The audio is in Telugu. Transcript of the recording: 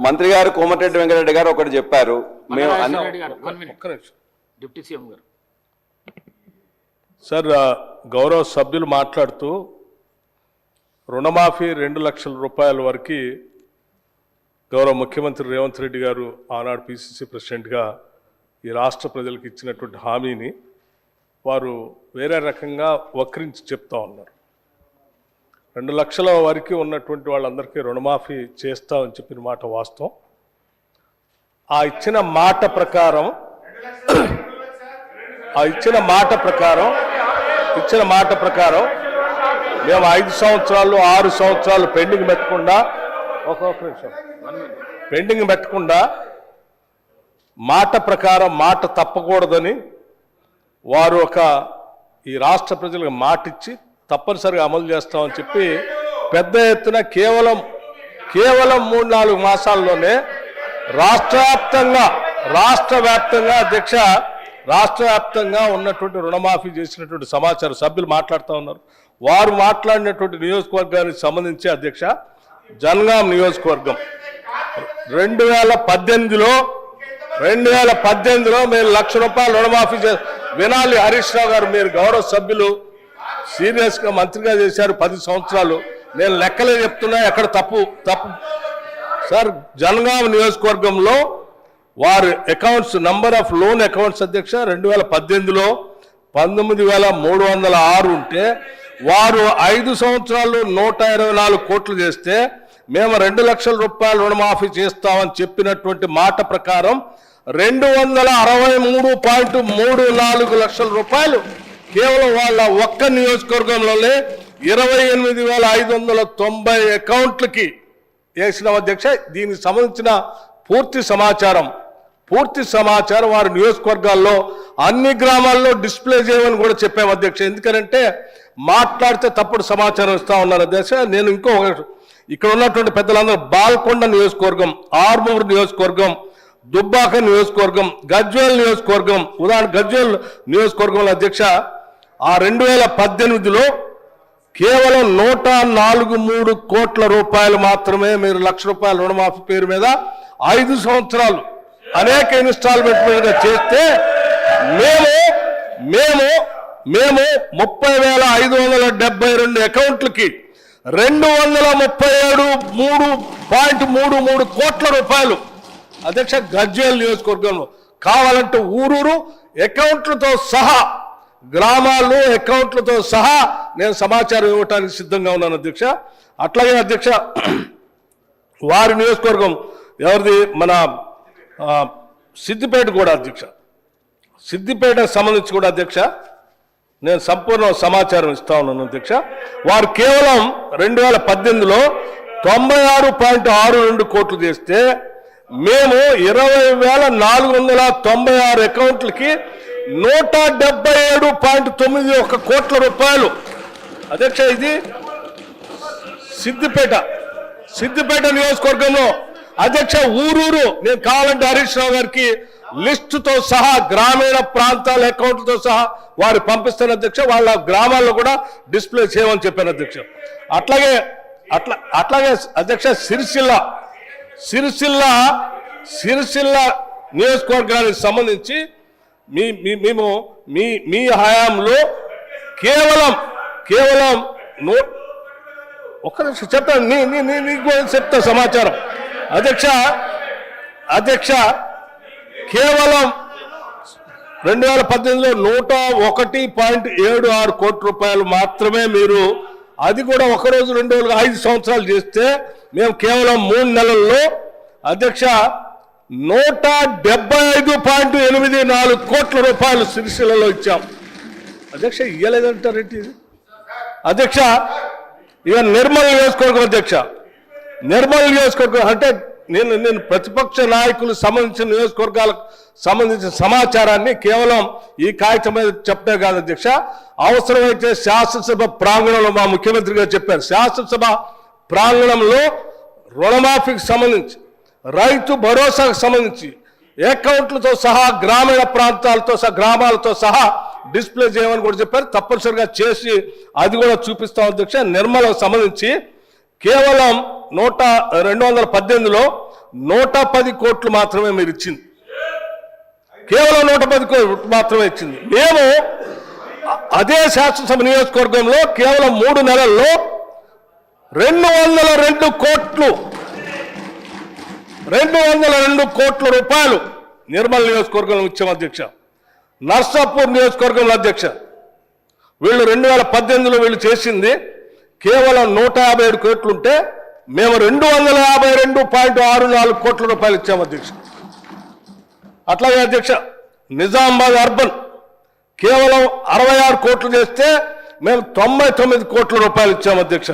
మంత్రి గారు కోమటిరెడ్డి వెంకటరెడ్డి గారు ఒకటి చెప్పారు. మేము డిప్యూటీ సీఎం గారు సార్, గౌరవ సభ్యులు మాట్లాడుతూ రుణమాఫీ 2 లక్షల రూపాయల వరకు గౌరవ ముఖ్యమంత్రి రేవంత్ రెడ్డి గారు ఆనాడు పిసిసి ప్రెసిడెంట్గా ఈ రాష్ట్ర ప్రజలకు ఇచ్చినటువంటి హామీని వారు వేరే రకంగా వక్రించి చెప్తా ఉన్నారు. 2 లక్షల వరకు ఉన్నటువంటి వాళ్ళందరికీ రుణమాఫీ చేస్తామని చెప్పిన మాట వాస్తవం. ఆ ఇచ్చిన మాట ప్రకారం మేము 5 సంవత్సరాలు 6 సంవత్సరాలు పెండింగ్ పెట్టకుండా మాట ప్రకారం మాట తప్పకూడదని వారు ఈ రాష్ట్ర ప్రజలకు మాటిచ్చి తప్పనిసరిగా అమలు చేస్తామని చెప్పి పెద్ద ఎత్తున కేవలం 3-4 మాసాల్లోనే రాష్ట్ర వ్యాప్తంగా ఉన్నటువంటి రుణమాఫీ చేసినటువంటి సమాచారం సభ్యులు మాట్లాడుతూ ఉన్నారు. వారు మాట్లాడినటువంటి నియోజకవర్గానికి సంబంధించి అధ్యక్ష, జనగాం నియోజకవర్గం 2018లో మీరు 1 లక్ష రూపాయలు రుణమాఫీ వినాలి. హరీష్ రావు గారు, మీరు గౌరవ సభ్యులు సీరియస్గా మంత్రిగా చేశారు 10 సంవత్సరాలు. నేను లెక్కలే చెప్తున్నా, ఎక్కడ తప్పు సార్. జనగాం నియోజకవర్గంలో వారి accounts number of loan accounts అధ్యక్ష 2018లో 19,306 ఉంటే వారు 5 సంవత్సరాల్లో 124 కోట్లు చేస్తే మేము 2 లక్షల రూపాయలు రుణమాఫీ చేస్తామని చెప్పినటువంటి మాట ప్రకారం 263.34 లక్షల రూపాయలు కేవలం వాళ్ళ ఒక్క నియోజకవర్గంలోనే 28,590 అకౌంట్లకి వేసిన అధ్యక్ష. దీనికి సంబంధించిన పూర్తి సమాచారం వారి నియోజకవర్గాల్లో అన్ని గ్రామాల్లో డిస్ప్లే చేయమని కూడా చెప్పాము అధ్యక్ష. ఎందుకంటే మాట్లాడితే తప్పుడు సమాచారం ఇస్తా ఉన్నారు అధ్యక్ష. నేను ఇక్కడ ఉన్నటువంటి పెద్దలందరూ బాల్కొండ నియోజకవర్గం, ఆర్మూరు నియోజకవర్గం, దుబ్బాక నియోజకవర్గం, గజ్వేల్ నియోజకవర్గం, ఉదాహరణ గజ్వేల్ నియోజకవర్గంలో అధ్యక్ష ఆ 2018లో కేవలం 143 కోట్ల రూపాయలు మాత్రమే మీరు 1 లక్ష రూపాయల రుణమాఫీ పేరు మీద 5 సంవత్సరాలు అనేక ఇన్స్టాల్మెంట్ మీద చేస్తే మేము 30,572 అకౌంట్లకి 237.33 కోట్ల రూపాయలు అధ్యక్ష గజ్వేల్ నియోజకవర్గంలో. కావాలంటే ఊరూరు అకౌంట్లతో సహా, గ్రామాల్లో అకౌంట్లతో సహా నేను సమాచారం ఇవ్వడానికి సిద్ధంగా ఉన్నాను అధ్యక్ష. అట్లాగే అధ్యక్ష వారి నియోజకవర్గం ఎవరిది, మన సిద్దిపేట కూడా అధ్యక్ష, సిద్దిపేటకు సంబంధించి కూడా అధ్యక్ష నేను సంపూర్ణ సమాచారం ఇస్తా ఉన్నాను అధ్యక్ష. వారు కేవలం 2018లో 96.62 కోట్లు చేస్తే మేము 20,496 అకౌంట్లకి 177.91 కోట్ల రూపాయలు అధ్యక్ష. ఇది సిద్దిపేట నియోజకవర్గంలో అధ్యక్ష. ఊరూరు నేను కావాలంటే హరీష్ రావు గారికి లిస్టుతో సహా గ్రామీణ ప్రాంతాల అకౌంట్లతో సహా వారు పంపిస్తున్న అధ్యక్ష. వాళ్ళ గ్రామాల్లో కూడా డిస్ప్లే చేయమని చెప్పాను అధ్యక్ష. అట్లాగే అధ్యక్ష సిరిసిల్ల నియోజకవర్గానికి సంబంధించి మేము మీ హయాంలో కేవలం ఒక్క నిమిషం చెప్తాను, నీకు చెప్తా సమాచారం అధ్యక్ష. కేవలం 2018లో 101.76 కోట్ల రూపాయలు మాత్రమే మీరు, అది కూడా ఒకరోజు 2 రోజులు 5 సంవత్సరాలు చేస్తే మేము కేవలం 3 నెలల్లో అధ్యక్ష 175.84 కోట్ల రూపాయలు సిరిసిల్లలో ఇచ్చాం అధ్యక్ష. ఇయ్యలేదంటారేంటి అధ్యక్ష? ఇక నిర్మల్ నియోజకవర్గం అధ్యక్ష, నిర్మల్ నియోజకవర్గం అంటే నేను ప్రతిపక్ష నాయకులు సంబంధించిన నియోజకవర్గాలకు సంబంధించిన సమాచారాన్ని కేవలం ఈ కాగితం మీద చెప్పే కాదు అధ్యక్ష. అవసరమైతే శాసనసభ ప్రాంగణంలో మా ముఖ్యమంత్రి గారు చెప్పారు, శాసనసభ ప్రాంగణంలో రుణమాఫీకి సంబంధించి, రైతు భరోసాకు సంబంధించి అకౌంట్లతో సహా గ్రామీణ ప్రాంతాలతో సహా గ్రామాలతో సహా డిస్ప్లే చేయమని కూడా చెప్పారు. తప్పనిసరిగా చేసి అది కూడా చూపిస్తాం అధ్యక్ష. నిర్మలకు సంబంధించి కేవలం 218లో 110 కోట్లు మాత్రమే మీరు ఇచ్చింది. కేవలం 110 కోట్లు మాత్రమే ఇచ్చింది. మేము అదే శాసనసభ నియోజకవర్గంలో కేవలం 3 నెలల్లో 202 కోట్ల రూపాయలు నిర్మల్ నియోజకవర్గంలో ఇచ్చాం అధ్యక్ష. నర్సాపూర్ నియోజకవర్గంలో అధ్యక్ష వీళ్ళు 2018లో వీళ్ళు చేసింది కేవలం 157 కోట్లు ఉంటే మేము 252.64 కోట్ల రూపాయలు ఇచ్చాము అధ్యక్ష. అట్లాగే అధ్యక్ష నిజామాబాద్ అర్బన్ కేవలం 66 కోట్లు చేస్తే మేము 99 కోట్ల రూపాయలు ఇచ్చాము అధ్యక్ష.